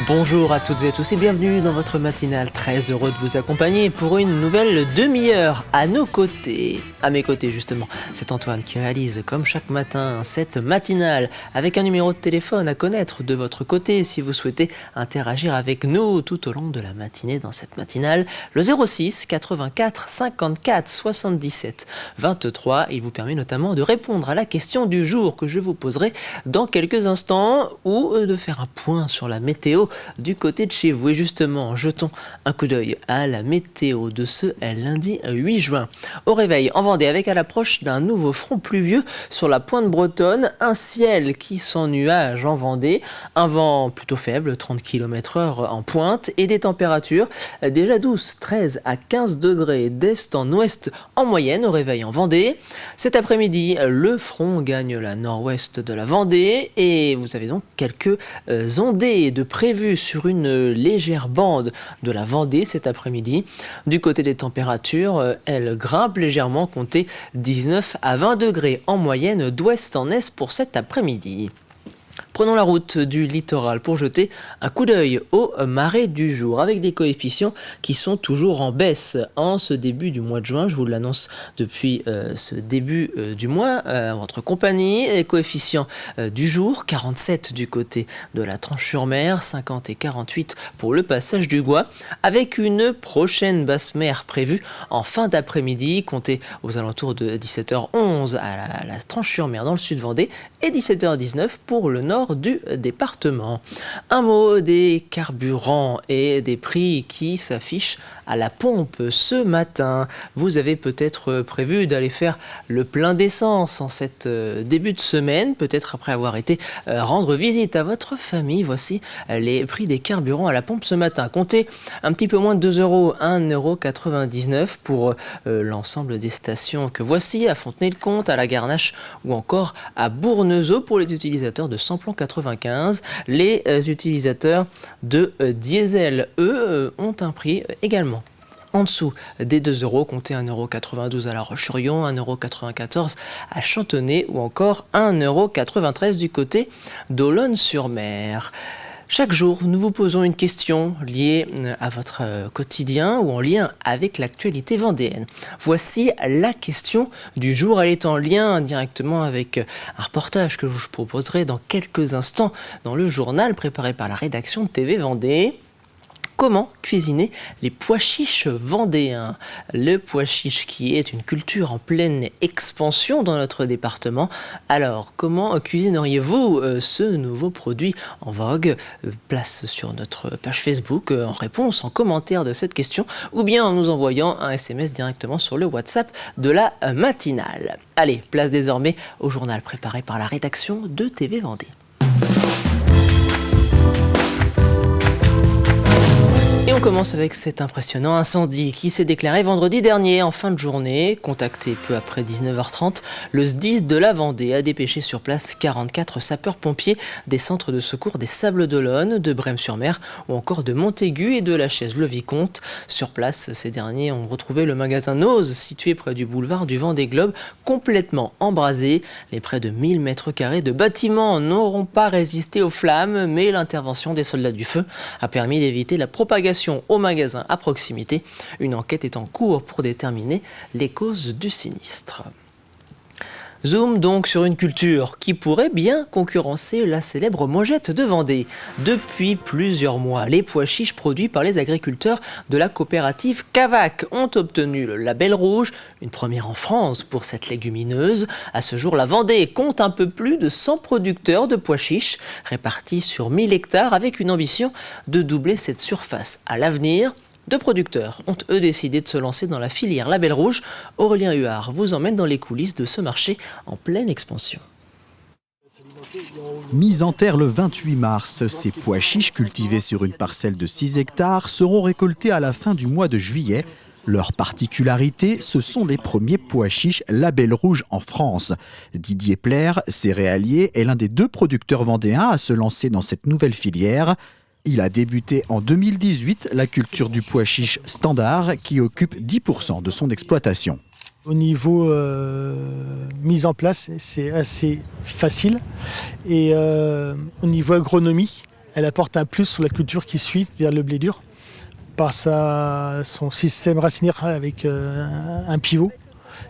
Bonjour à toutes et à tous et bienvenue dans votre matinale. Très heureux de vous accompagner pour une nouvelle demi-heure à nos côtés. À mes côtés justement, c'est Antoine qui réalise comme chaque matin cette matinale avec un numéro de téléphone à connaître de votre côté si vous souhaitez interagir avec nous tout au long de la matinée dans cette matinale. Le 06 84 54 77 23, il vous permet notamment de répondre à la question du jour que je vous poserai dans quelques instants ou de faire un point sur la météo du côté de chez vous. Et justement, jetons un coup d'œil à la météo de ce lundi 8 juin. Au réveil, en Vendée, avec à l'approche d'un nouveau front pluvieux sur la pointe bretonne, un ciel qui s'ennuage en Vendée, un vent plutôt faible, 30 km/h en pointe, et des températures déjà douces, 13 à 15 degrés d'est en ouest en moyenne au réveil en Vendée. Cet après-midi, le front gagne la nord-ouest de la Vendée et vous avez donc quelques ondées de prévues sur une légère bande de la Vendée cet après-midi. Du côté des températures, elles grimpent légèrement, comptez 19 à 20 degrés en moyenne d'ouest en est pour cet après-midi. Prenons la route du littoral pour jeter un coup d'œil aux marées du jour avec des coefficients qui sont toujours en baisse en ce début du mois de juin. Je vous l'annonce depuis ce début du mois en votre compagnie. Les coefficients du jour, 47 du côté de la Tranche-sur-Mer, 50 et 48 pour le passage du Gois, avec une prochaine basse mer prévue en fin d'après-midi, comptez aux alentours de 17h11 à la Tranche-sur-Mer dans le sud Vendée et 17h19 pour le nord du département. Un mot des carburants et des prix qui s'affichent à la pompe ce matin. Vous avez peut-être prévu d'aller faire le plein d'essence en cette début de semaine, peut-être après avoir été rendre visite à votre famille. Voici les prix des carburants à la pompe ce matin. Comptez un petit peu moins de 2 euros, 1,99 € pour l'ensemble des stations que voici, à Fontenay-le-Comte, à la Garnache ou encore à Bournezeau pour les utilisateurs de samplon 95. Les utilisateurs de diesel, eux, ont un prix également en dessous des 2 euros, comptez 1,92 € à La Roche-sur-Yon, 1,94 € à Chantonnay ou encore 1,93 € du côté d'Olonne-sur-Mer. Chaque jour, nous vous posons une question liée à votre quotidien ou en lien avec l'actualité vendéenne. Voici la question du jour. Elle est en lien directement avec un reportage que je vous proposerai dans quelques instants dans le journal préparé par la rédaction de TV Vendée. Comment cuisiner les pois chiches vendéens? Le pois chiche qui est une culture en pleine expansion dans notre département. Alors, comment cuisineriez-vous ce nouveau produit en vogue? Place sur notre page Facebook en réponse, en commentaire de cette question, ou bien en nous envoyant un SMS directement sur le WhatsApp de la matinale. Allez, place désormais au journal préparé par la rédaction de TV Vendée. Et on commence avec cet impressionnant incendie qui s'est déclaré vendredi dernier en fin de journée. Contacté peu après 19h30, le SDIS de la Vendée a dépêché sur place 44 sapeurs-pompiers des centres de secours des Sables d'Olonne, de Brême-sur-Mer ou encore de Montaigu et de la Chaise-le-Vicomte. Sur place, ces derniers ont retrouvé le magasin Nose situé près du boulevard du Vendée Globe complètement embrasé. Les près de 1000 mètres carrés de bâtiments n'auront pas résisté aux flammes, mais l'intervention des soldats du feu a permis d'éviter la propagation au magasin à proximité. Une enquête est en cours pour déterminer les causes du sinistre. Zoom donc sur une culture qui pourrait bien concurrencer la célèbre mojette de Vendée. Depuis plusieurs mois, les pois chiches produits par les agriculteurs de la coopérative Cavac ont obtenu le label rouge, une première en France pour cette légumineuse. À ce jour, la Vendée compte un peu plus de 100 producteurs de pois chiches répartis sur 1000 hectares avec une ambition de doubler cette surface à l'avenir. Deux producteurs ont eux décidé de se lancer dans la filière Label Rouge. Aurélien Huard vous emmène dans les coulisses de ce marché en pleine expansion. Mis en terre le 28 mars, ces pois chiches cultivés sur une parcelle de 6 hectares seront récoltés à la fin du mois de juillet. Leur particularité, ce sont les premiers pois chiches Label Rouge en France. Didier Plaire, céréalier, est l'un des 2 producteurs vendéens à se lancer dans cette nouvelle filière. Il a débuté en 2018 la culture du pois chiche standard qui occupe 10% de son exploitation. Au niveau mise en place, c'est assez facile. Et au niveau agronomie, Elle apporte un plus sur la culture qui suit, c'est-à-dire le blé dur, par son système racinaire avec un pivot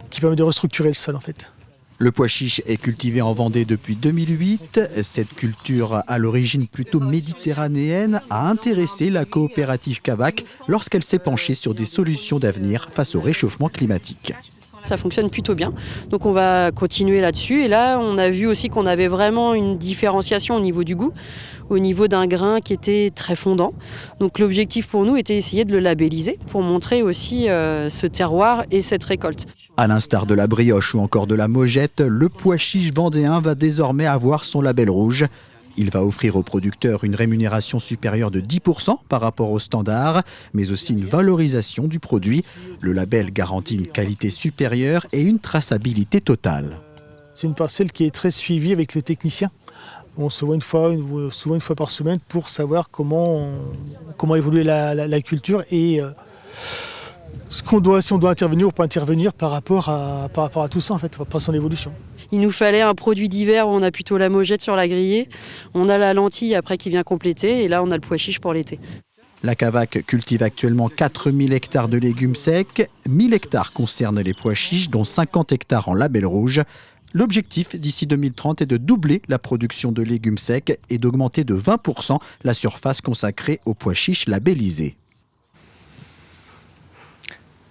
qui permet de restructurer le sol en fait. Le pois chiche est cultivé en Vendée depuis 2008. Cette culture, à l'origine plutôt méditerranéenne, a intéressé la coopérative Cavac lorsqu'elle s'est penchée sur des solutions d'avenir face au réchauffement climatique. Ça fonctionne plutôt bien, donc on va continuer là-dessus. Et là, on a vu aussi qu'on avait vraiment une différenciation au niveau du goût, au niveau d'un grain qui était très fondant. Donc l'objectif pour nous était d'essayer de le labelliser pour montrer aussi ce terroir et cette récolte. À l'instar de la brioche ou encore de la Mogette, le pois chiche vendéen va désormais avoir son label rouge. Il va offrir aux producteurs une rémunération supérieure de 10% par rapport au standard, mais aussi une valorisation du produit. Le label garantit une qualité supérieure et une traçabilité totale. C'est une parcelle qui est très suivie avec le technicien. On se voit souvent une fois par semaine pour savoir comment évolue la culture et si on doit intervenir ou pas intervenir par rapport à tout ça en fait, par son évolution. Il nous fallait un produit d'hiver où on a plutôt la Mogette sur la grillée, on a la lentille après qui vient compléter et là on a le pois chiche pour l'été. La Cavac cultive actuellement 4000 hectares de légumes secs. 1000 hectares concernent les pois chiches, dont 50 hectares en label rouge. L'objectif d'ici 2030 est de doubler la production de légumes secs et d'augmenter de 20% la surface consacrée aux pois chiches labellisés.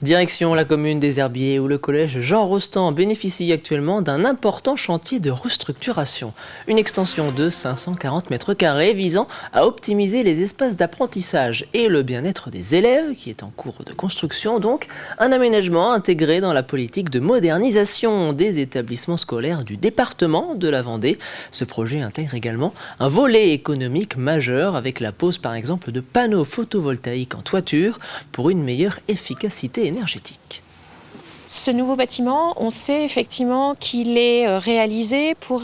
Direction la commune des Herbiers où le collège Jean Rostand bénéficie actuellement d'un important chantier de restructuration. Une extension de 540 m² visant à optimiser les espaces d'apprentissage et le bien-être des élèves qui est en cours de construction, donc un aménagement intégré dans la politique de modernisation des établissements scolaires du département de la Vendée. Ce projet intègre également un volet économique majeur avec la pose par exemple de panneaux photovoltaïques en toiture pour une meilleure efficacité énergétique. Ce nouveau bâtiment, on sait effectivement qu'il est réalisé pour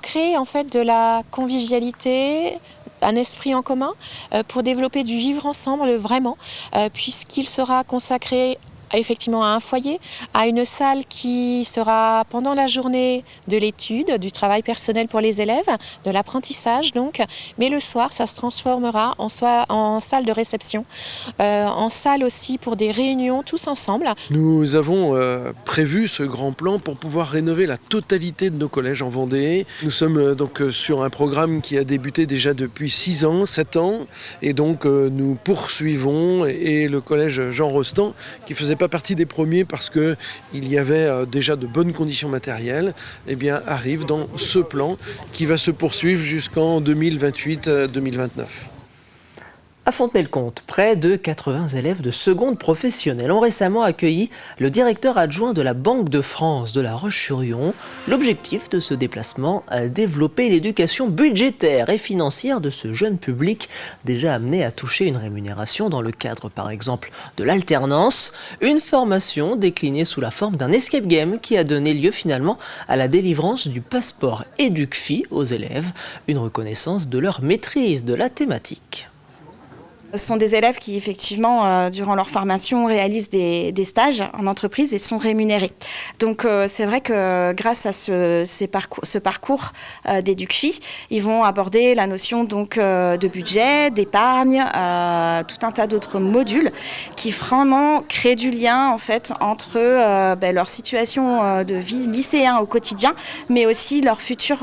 créer en fait de la convivialité, un esprit en commun, pour développer du vivre ensemble vraiment, puisqu'il sera consacré effectivement à un foyer, à une salle qui sera pendant la journée de l'étude, du travail personnel pour les élèves, de l'apprentissage donc, mais le soir ça se transformera en salle de réception, en salle aussi pour des réunions tous ensemble. Nous avons prévu ce grand plan pour pouvoir rénover la totalité de nos collèges en Vendée. Nous sommes donc sur un programme qui a débuté déjà depuis 6 ans, 7 ans, et donc nous poursuivons, et le collège Jean Rostand, qui faisait pas partie des premiers parce qu'il y avait déjà de bonnes conditions matérielles, eh bien, arrive dans ce plan qui va se poursuivre jusqu'en 2028-2029. À Fontenay-le-Comte, près de 80 élèves de seconde professionnelle ont récemment accueilli le directeur adjoint de la Banque de France de La Roche-sur-Yon. L'objectif de ce déplacement, développer l'éducation budgétaire et financière de ce jeune public déjà amené à toucher une rémunération dans le cadre par exemple de l'alternance. Une formation déclinée sous la forme d'un escape game qui a donné lieu finalement à la délivrance du passeport EducFi aux élèves, une reconnaissance de leur maîtrise de la thématique. Ce sont des élèves qui, effectivement, durant leur formation, réalisent des stages en entreprise et sont rémunérés. Donc, c'est vrai que grâce à ce parcours d'EducFi, ils vont aborder la notion donc, de budget, d'épargne, tout un tas d'autres modules qui vraiment créent du lien en fait, entre leur situation de vie lycéen au quotidien, mais aussi leur future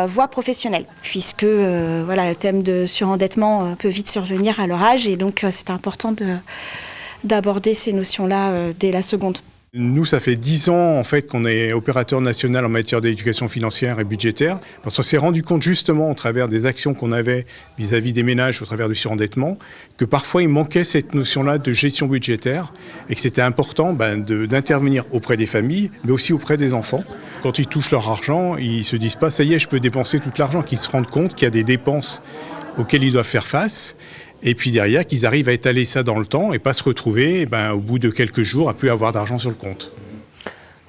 voie professionnelle. Puisque le thème de surendettement peut vite survenir à leur âge. Et donc, c'est important d'aborder ces notions-là dès la seconde. Nous, ça fait 10 ans en fait, qu'on est opérateur national en matière d'éducation financière et budgétaire, parce qu'on s'est rendu compte justement, au travers des actions qu'on avait vis-à-vis des ménages, au travers du surendettement, que parfois il manquait cette notion-là de gestion budgétaire et que c'était important d'intervenir auprès des familles, mais aussi auprès des enfants. Quand ils touchent leur argent, ils ne se disent pas « ça y est, je peux dépenser tout l'argent », qu'ils se rendent compte qu'il y a des dépenses auxquelles ils doivent faire face. Et puis derrière, qu'ils arrivent à étaler ça dans le temps et pas se retrouver au bout de quelques jours à plus avoir d'argent sur le compte.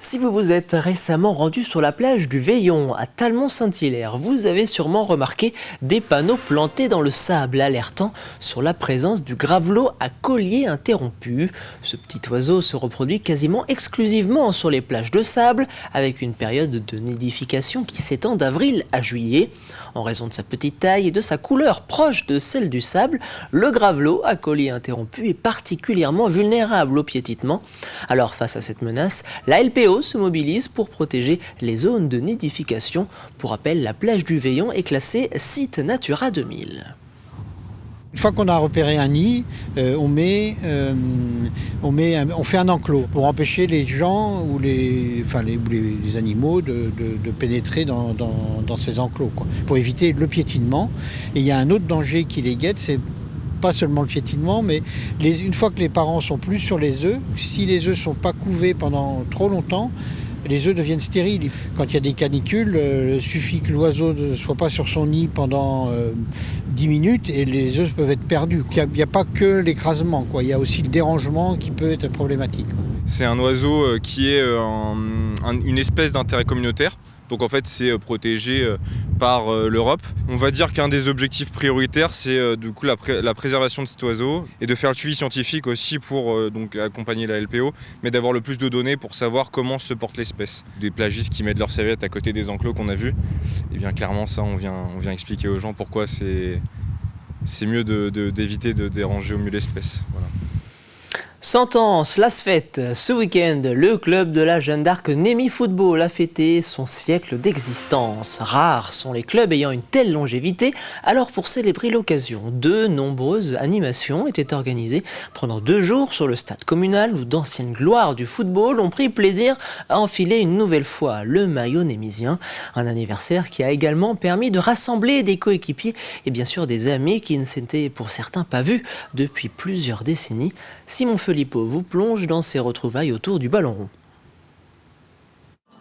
Si vous vous êtes récemment rendu sur la plage du Veillon à Talmont-Saint-Hilaire, vous avez sûrement remarqué des panneaux plantés dans le sable alertant sur la présence du gravelot à collier interrompu. Ce petit oiseau se reproduit quasiment exclusivement sur les plages de sable avec une période de nidification qui s'étend d'avril à juillet. En raison de sa petite taille et de sa couleur proche de celle du sable, le gravelot à collier interrompu est particulièrement vulnérable au piétinement. Alors face à cette menace, la LPO se mobilise pour protéger les zones de nidification. Pour rappel, la plage du Veillon est classée site Natura 2000. Une fois qu'on a repéré un nid, on fait un enclos pour empêcher les gens ou les animaux de pénétrer dans ces enclos, quoi, pour éviter le piétinement. Et il y a un autre danger qui les guette, c'est pas seulement le piétinement, mais une fois que les parents sont plus sur les œufs, si les œufs sont pas couvés pendant trop longtemps, les œufs deviennent stériles. Quand il y a des canicules, il suffit que l'oiseau ne soit pas sur son nid pendant 10 minutes et les œufs peuvent être perdus. Il n'y a pas que l'écrasement, quoi. Il y a aussi le dérangement qui peut être problématique. C'est un oiseau qui est une espèce d'intérêt communautaire. Donc en fait c'est protégé par l'Europe. On va dire qu'un des objectifs prioritaires c'est du coup la préservation de cet oiseau et de faire le suivi scientifique aussi pour donc accompagner la LPO, mais d'avoir le plus de données pour savoir comment se porte l'espèce. Des plagistes qui mettent leurs serviettes à côté des enclos qu'on a vus, et bien clairement ça on vient expliquer aux gens pourquoi c'est mieux d'éviter de déranger au mieux l'espèce. Voilà. Sentence, la fête. Ce week-end, le club de la Jeanne d'Arc Nemi Football a fêté son siècle d'existence. Rares sont les clubs ayant une telle longévité, alors pour célébrer l'occasion, de nombreuses animations étaient organisées pendant 2 jours sur le stade communal où d'anciennes gloires du football ont pris plaisir à enfiler une nouvelle fois le maillot némisien. Un anniversaire qui a également permis de rassembler des coéquipiers et bien sûr des amis qui ne s'étaient pour certains pas vus depuis plusieurs décennies. Simon Felipeau vous plonge dans ses retrouvailles autour du ballon rond.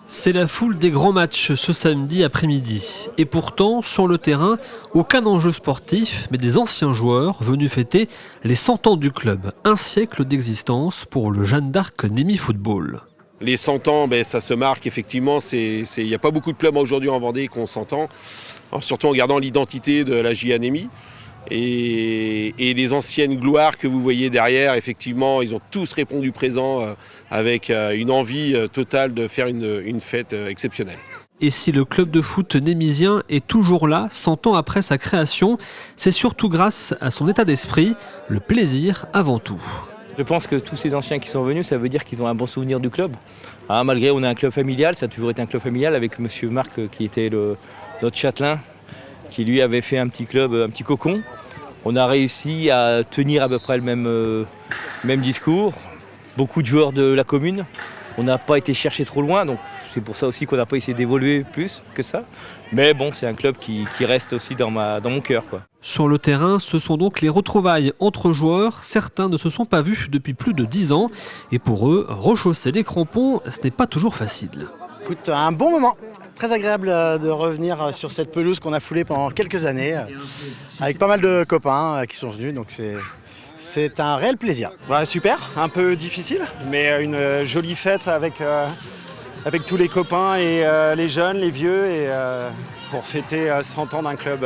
C'est la foule des grands matchs ce samedi après-midi. Et pourtant, sur le terrain, aucun enjeu sportif, mais des anciens joueurs venus fêter les 100 ans du club. Un siècle d'existence pour le Jeanne d'Arc Nemi Football. Les 100 ans, ça se marque effectivement. Il n'y a pas beaucoup de clubs aujourd'hui en Vendée qui ont 100 ans. Alors, surtout en gardant l'identité de la JA Nemi. Et les anciennes gloires que vous voyez derrière, effectivement, ils ont tous répondu présent avec une envie totale de faire une fête exceptionnelle. Et si le club de foot némisien est toujours là, 100 ans après sa création, c'est surtout grâce à son état d'esprit, le plaisir avant tout. Je pense que tous ces anciens qui sont venus, ça veut dire qu'ils ont un bon souvenir du club. Malgré on est un club familial, ça a toujours été un club familial avec monsieur Marc qui était notre châtelain, qui lui avait fait un petit club, un petit cocon. On a réussi à tenir à peu près le même discours. Beaucoup de joueurs de la commune. On n'a pas été chercher trop loin, donc c'est pour ça aussi qu'on n'a pas essayé d'évoluer plus que ça. Mais bon, c'est un club qui reste aussi dans mon cœur, quoi. Sur le terrain, ce sont donc les retrouvailles entre joueurs. Certains ne se sont pas vus depuis plus de 10 ans. Et pour eux, rechausser les crampons, ce n'est pas toujours facile. Écoute, un bon moment. Très agréable de revenir sur cette pelouse qu'on a foulée pendant quelques années, avec pas mal de copains qui sont venus, donc c'est un réel plaisir. Voilà, super, un peu difficile, mais une jolie fête avec tous les copains et les jeunes, les vieux, et pour fêter 100 ans d'un club.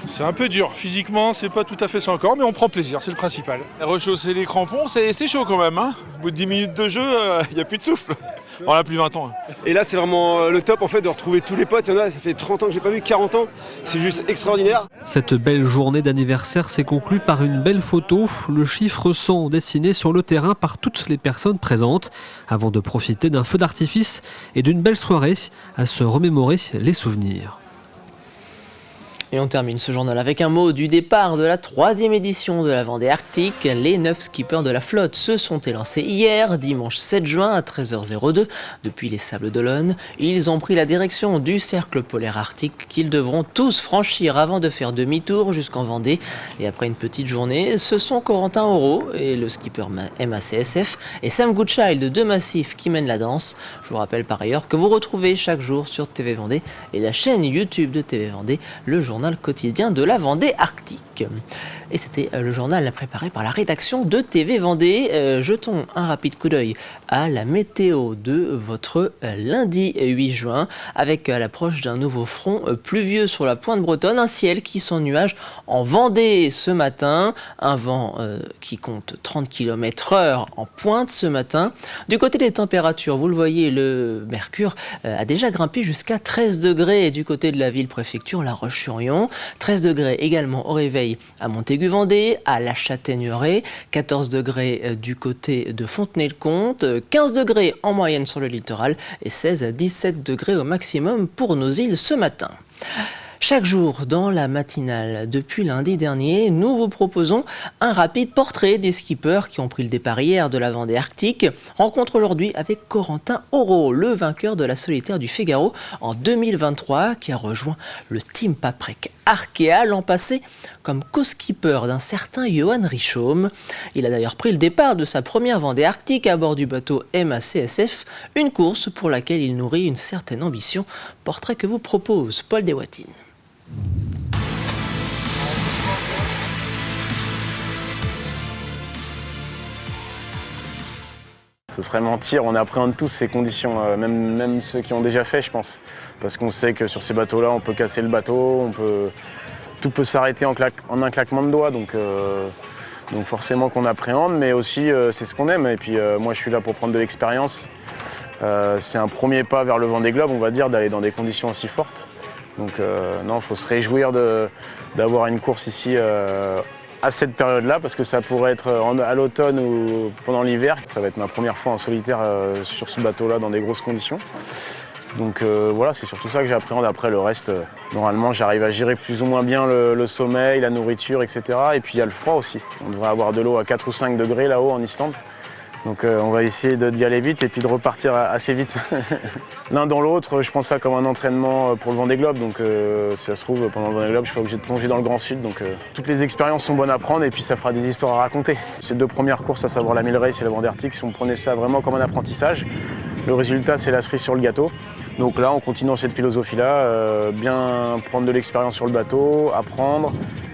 C'est un peu dur, physiquement c'est pas tout à fait ça encore, mais on prend plaisir, c'est le principal. Rechausser les crampons, c'est chaud quand même, hein. Au bout de 10 minutes de jeu, il n'y a plus de souffle. On a plus de 20 ans. Et là c'est vraiment le top en fait de retrouver tous les potes. Il y en a, ça fait 30 ans que j'ai pas vu, 40 ans. C'est juste extraordinaire. Cette belle journée d'anniversaire s'est conclue par une belle photo. Le chiffre 100 dessiné sur le terrain par toutes les personnes présentes avant de profiter d'un feu d'artifice et d'une belle soirée à se remémorer les souvenirs. Et on termine ce journal avec un mot du départ de la 3e édition de la Vendée Arctique. Les 9 skippers de la flotte se sont élancés hier, dimanche 7 juin à 13h02, depuis les Sables d'Olonne. Ils ont pris la direction du cercle polaire arctique qu'ils devront tous franchir avant de faire demi-tour jusqu'en Vendée. Et après une petite journée, ce sont Corentin Auro et le skipper MACSF et Sam Goodchild de Massif qui mènent la danse. Je vous rappelle par ailleurs que vous retrouvez chaque jour sur TV Vendée et la chaîne YouTube de TV Vendée le journal quotidien de la Vendée Arctique. Et c'était le journal préparé par la rédaction de TV Vendée. Jetons un rapide coup d'œil à la météo de votre lundi 8 juin, avec l'approche d'un nouveau front pluvieux sur la pointe bretonne, un ciel qui s'ennuage en Vendée ce matin, un vent qui compte 30 km/h en pointe ce matin. Du côté des températures, vous le voyez, le mercure a déjà grimpé jusqu'à 13 degrés du côté de la ville-préfecture La Roche-sur-Yon, 13 degrés également au réveil à Montaigu-Vendée, à La Châtaigneraie, 14 degrés du côté de Fontenay-le-Comte, 15 degrés en moyenne sur le littoral et 16 à 17 degrés au maximum pour nos îles ce matin. Chaque jour dans la matinale, depuis lundi dernier, nous vous proposons un rapide portrait des skippers qui ont pris le départ hier de la Vendée Arctique. Rencontre aujourd'hui avec Corentin Auro, le vainqueur de la solitaire du Figaro en 2023, qui a rejoint le Team Paprec Arkea l'an passé comme co-skipper d'un certain Johan Richomme. Il a d'ailleurs pris le départ de sa première Vendée Arctique à bord du bateau MACSF, une course pour laquelle il nourrit une certaine ambition. Portrait que vous propose Paul Deswatines. Ce serait mentir, on appréhende tous ces conditions, même ceux qui ont déjà fait, je pense. Parce qu'on sait que sur ces bateaux-là, on peut casser le bateau, tout peut s'arrêter en un claquement de doigts. Donc forcément qu'on appréhende, mais aussi c'est ce qu'on aime. Et puis moi, je suis là pour prendre de l'expérience. C'est un premier pas vers le Vendée Globe, on va dire, d'aller dans des conditions aussi fortes. Donc non, il faut se réjouir d'avoir une course ici à cette période-là, parce que ça pourrait être à l'automne ou pendant l'hiver. Ça va être ma première fois en solitaire sur ce bateau-là dans des grosses conditions. Donc voilà, c'est surtout ça que j'appréhende. Après le reste, normalement j'arrive à gérer plus ou moins bien le sommeil, la nourriture, etc. Et puis il y a le froid aussi. On devrait avoir de l'eau à 4 ou 5 degrés là-haut en Islande. Donc on va essayer d'y aller vite et puis de repartir assez vite. L'un dans l'autre, je prends ça comme un entraînement pour le Vendée Globe. Donc si ça se trouve, pendant le Vendée Globe, je serai obligé de plonger dans le Grand Sud. Donc toutes les expériences sont bonnes à prendre et puis ça fera des histoires à raconter. Ces deux premières courses, à savoir la 1000 Race et la Vendée Arctique, si on prenait ça vraiment comme un apprentissage, le résultat c'est la cerise sur le gâteau. Donc là, on continue dans cette philosophie-là, bien prendre de l'expérience sur le bateau, apprendre.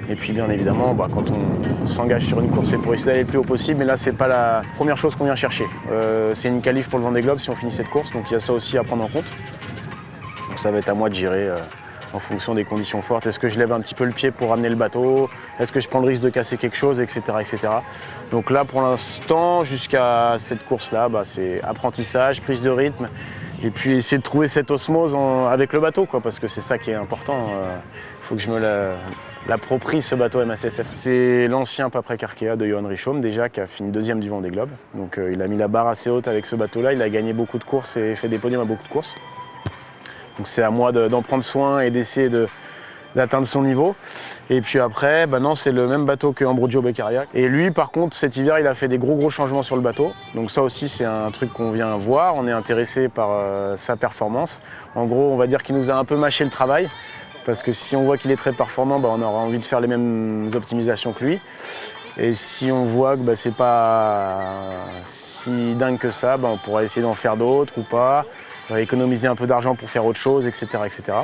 Et puis bien évidemment, quand on s'engage sur une course, c'est pour essayer d'aller le plus haut possible. Mais là, c'est pas la première chose qu'on vient chercher. C'est une qualif pour le Vendée Globe si on finit cette course. Donc il y a ça aussi à prendre en compte. Donc ça va être à moi de gérer en fonction des conditions fortes. Est-ce que je lève un petit peu le pied pour ramener le bateau? Est-ce que je prends le risque de casser quelque chose, etc. etc. Donc là, pour l'instant, jusqu'à cette course-là, c'est apprentissage, prise de rythme. Et puis essayer de trouver cette osmose avec le bateau, parce que c'est ça qui est important. Il faut que je me l'approprie, ce bateau MACSF. C'est l'ancien Paprec Arkea de Johan Richomme, déjà, qui a fini deuxième du Vendée Globe. Donc il a mis la barre assez haute avec ce bateau-là. Il a gagné beaucoup de courses et fait des podiums à beaucoup de courses. Donc c'est à moi d'en prendre soin et d'essayer d'atteindre son niveau. Et puis après, non, c'est le même bateau que Ambrogio Beccaria. Et lui, par contre, cet hiver, il a fait des gros changements sur le bateau. Donc ça aussi, c'est un truc qu'on vient voir. On est intéressé par sa performance. En gros, on va dire qu'il nous a un peu mâché le travail. Parce que si on voit qu'il est très performant, on aura envie de faire les mêmes optimisations que lui. Et si on voit que c'est pas si dingue que ça, on pourra essayer d'en faire d'autres ou pas. Économiser un peu d'argent pour faire autre chose, etc. etc.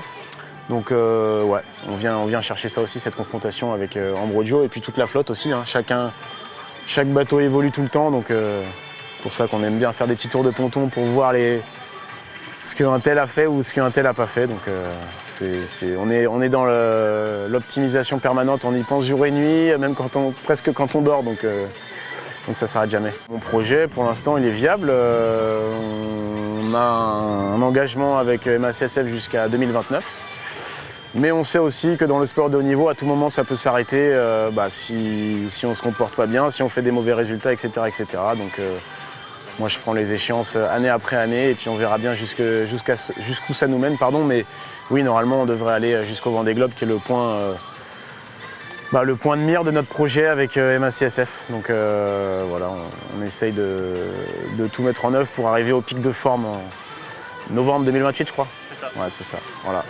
Donc ouais, on vient chercher ça aussi, cette confrontation avec Ambrogio et puis toute la flotte aussi. Chaque bateau évolue tout le temps, donc pour ça qu'on aime bien faire des petits tours de ponton pour voir ce qu'un tel a fait ou ce qu'un tel n'a pas fait. Donc on est dans l'optimisation permanente, on y pense jour et nuit, même presque quand on dort. Donc ça ne s'arrête jamais. Mon projet, pour l'instant, il est viable. On a un engagement avec MACSF jusqu'à 2029. Mais on sait aussi que dans le sport de haut niveau, à tout moment, ça peut s'arrêter si on ne se comporte pas bien, si on fait des mauvais résultats, etc. etc. Donc moi, je prends les échéances année après année et puis on verra bien jusqu'où ça nous mène. Mais oui, normalement, on devrait aller jusqu'au Vendée Globe, qui est le point de mire de notre projet avec MACSF. Donc voilà, on essaye de tout mettre en œuvre pour arriver au pic de forme en novembre 2028, je crois. C'est ça. Ouais, c'est ça, voilà.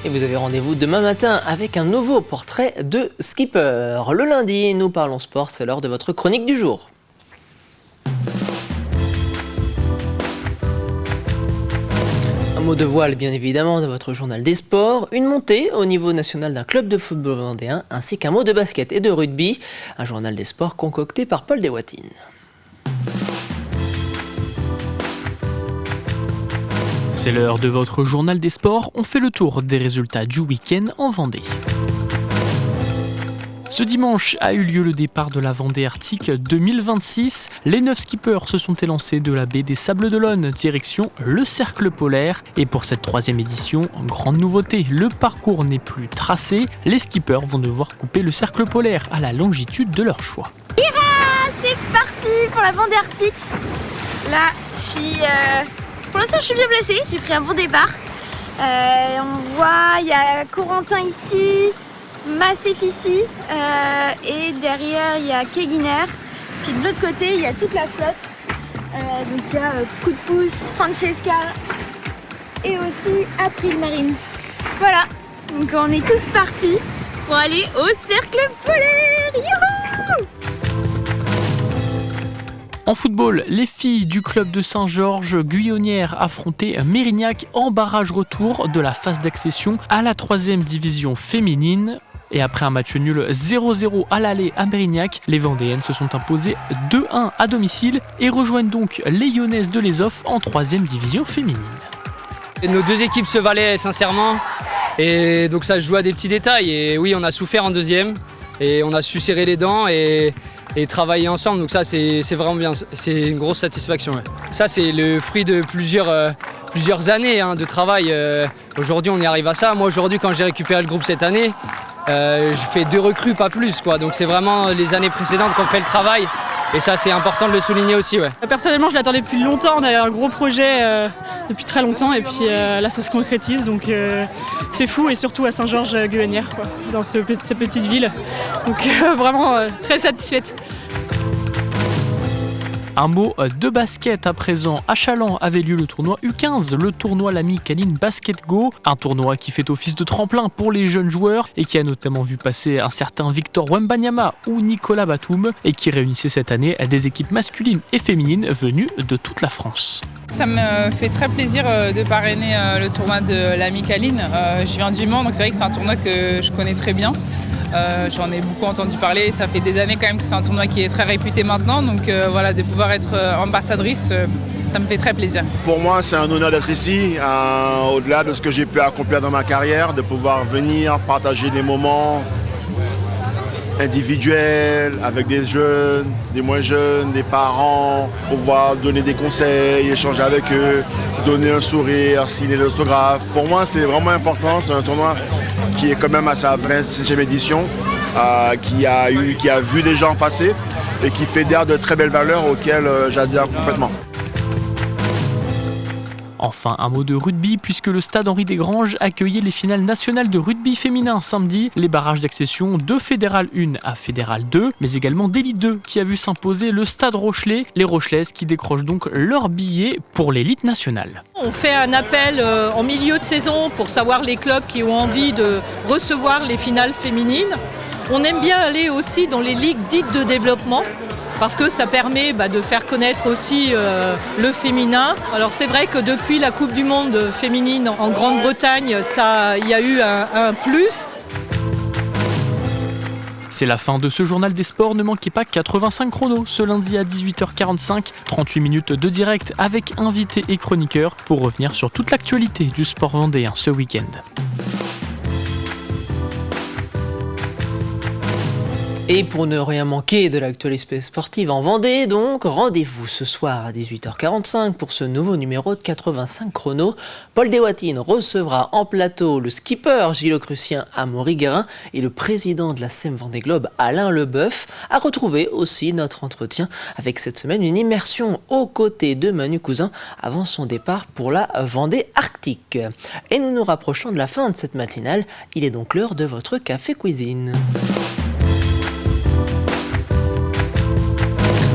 Et vous avez rendez-vous demain matin avec un nouveau portrait de skipper. Le lundi, nous parlons sport, c'est l'heure de votre chronique du jour. Un mot de voile bien évidemment dans votre journal des sports, une montée au niveau national d'un club de football vendéen ainsi qu'un mot de basket et de rugby, un journal des sports concocté par Paul Deswatines. C'est l'heure de votre journal des sports, on fait le tour des résultats du week-end en Vendée. Ce dimanche a eu lieu le départ de la Vendée Arctic 2026. Les 9 skippers se sont élancés de la baie des Sables d'Olonne, direction le Cercle Polaire. Et pour cette 3e édition, grande nouveauté, le parcours n'est plus tracé. Les skippers vont devoir couper le Cercle Polaire à la longitude de leur choix. C'est parti pour la Vendée Arctic. Là, pour l'instant, je suis bien placée. J'ai pris un bon départ. On voit, il y a Corentin ici. Massif ici et derrière il y a Keguiner, puis de l'autre côté il y a toute la flotte, donc il y a Coup de pouce, Francesca et aussi April Marine. Voilà, donc on est tous partis pour aller au Cercle Polaire. Youhou! En football, les filles du club de Saint-Georges Guyonnières affrontaient Mérignac en barrage retour de la phase d'accession à la 3e division féminine. Et après un match nul 0-0 à l'aller à Mérignac, les Vendéennes se sont imposées 2-1 à domicile et rejoignent donc les Lyonnaises de l'Esof en 3e division féminine. Nos deux équipes se valaient sincèrement et donc ça se joue à des petits détails. Et oui, on a souffert en 2e et on a su serrer les dents et travailler ensemble. Donc ça, c'est vraiment bien. C'est une grosse satisfaction. Ouais. Ça, c'est le fruit de plusieurs années de travail. Aujourd'hui, on y arrive à ça. Moi, aujourd'hui, quand j'ai récupéré le groupe cette année, je fais 2 recrues, pas plus, quoi. Donc c'est vraiment les années précédentes qu'on fait le travail. Et ça, c'est important de le souligner aussi. Ouais. Personnellement, je l'attendais depuis longtemps. On avait un gros projet depuis très longtemps. Et puis là, ça se concrétise. Donc c'est fou. Et surtout à Saint-Georges-Guyonnières, dans cette petite ville. Donc vraiment très satisfaite. Un mot de basket à présent. À Chaland avait lieu le tournoi U15, le tournoi Lamy Caline Basket Go. Un tournoi qui fait office de tremplin pour les jeunes joueurs et qui a notamment vu passer un certain Victor Wembanyama ou Nicolas Batum et qui réunissait cette année des équipes masculines et féminines venues de toute la France. Ça me fait très plaisir de parrainer le tournoi de Lamy Caline. Je viens du Mans, donc c'est vrai que c'est un tournoi que je connais très bien. J'en ai beaucoup entendu parler, ça fait des années quand même que c'est un tournoi qui est très réputé maintenant, donc voilà, de pouvoir être ambassadrice, ça me fait très plaisir. Pour moi, c'est un honneur d'être ici, au-delà de ce que j'ai pu accomplir dans ma carrière, de pouvoir venir partager des moments individuels avec des jeunes, des moins jeunes, des parents, pouvoir donner des conseils, échanger avec eux, donner un sourire, signer l'autographe. Pour moi, c'est vraiment important, c'est un tournoi qui est quand même à sa 27e édition, qui a vu des gens passer et qui fédère de très belles valeurs auxquelles j'adhère complètement. Enfin, un mot de rugby puisque le stade Henri Desgranges accueillait les finales nationales de rugby féminin samedi. Les barrages d'accession de Fédéral 1 à Fédéral 2, mais également d'Élite 2 qui a vu s'imposer le stade Rochelais. Les Rochelaises qui décrochent donc leur billet pour l'élite nationale. On fait un appel en milieu de saison pour savoir les clubs qui ont envie de recevoir les finales féminines. On aime bien aller aussi dans les ligues dites de développement, parce que ça permet de faire connaître aussi le féminin. Alors c'est vrai que depuis la Coupe du Monde féminine en Grande-Bretagne, il y a eu un plus. C'est la fin de ce journal des sports, ne manquez pas 85 chronos ce lundi à 18h45, 38 minutes de direct avec invités et chroniqueurs pour revenir sur toute l'actualité du sport vendéen ce week-end. Et pour ne rien manquer de l'actualité sportive en Vendée, donc, rendez-vous ce soir à 18h45 pour ce nouveau numéro de 85 chrono. Paul Deswatines recevra en plateau le skipper Gilles Crucien Amaury Guérin et le président de la SEM Vendée Globe Alain Leboeuf. À retrouver aussi notre entretien avec cette semaine une immersion aux côtés de Manu Cousin avant son départ pour la Vendée Arctique. Et nous nous rapprochons de la fin de cette matinale. Il est donc l'heure de votre café cuisine.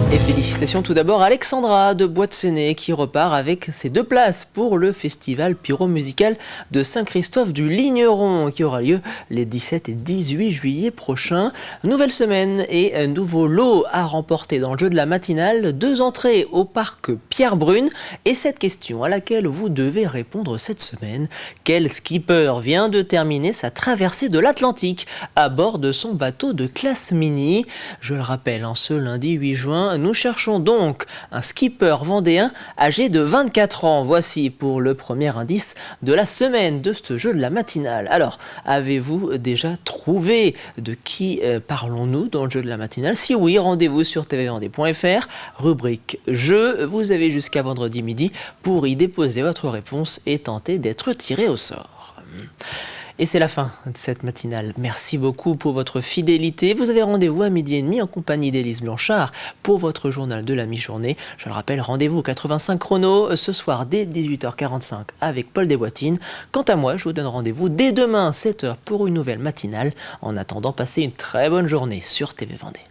Et félicitations tout d'abord à Alexandra de Boîte-Séné qui repart avec ses 2 places pour le festival pyro-musical de Saint-Christophe du Ligneron qui aura lieu les 17 et 18 juillet prochains. Nouvelle semaine et nouveau lot à remporter dans le jeu de la matinale. 2 entrées au parc Pierre-Brune et cette question à laquelle vous devez répondre cette semaine. Quel skipper vient de terminer sa traversée de l'Atlantique à bord de son bateau de classe mini? Je le rappelle, ce lundi 8 juin, nous cherchons donc un skipper vendéen âgé de 24 ans. Voici pour le premier indice de la semaine de ce jeu de la matinale. Alors, avez-vous déjà trouvé de qui parlons-nous dans le jeu de la matinale? Si oui, rendez-vous sur tvvendée.fr, rubrique jeu. Vous avez jusqu'à vendredi midi pour y déposer votre réponse et tenter d'être tiré au sort. Et c'est la fin de cette matinale. Merci beaucoup pour votre fidélité. Vous avez rendez-vous à 12h30 en compagnie d'Élise Blanchard pour votre journal de la mi-journée. Je le rappelle, rendez-vous au 85 chrono ce soir dès 18h45 avec Paul Desboitines. Quant à moi, je vous donne rendez-vous dès demain 7h pour une nouvelle matinale. En attendant, passez une très bonne journée sur TV Vendée.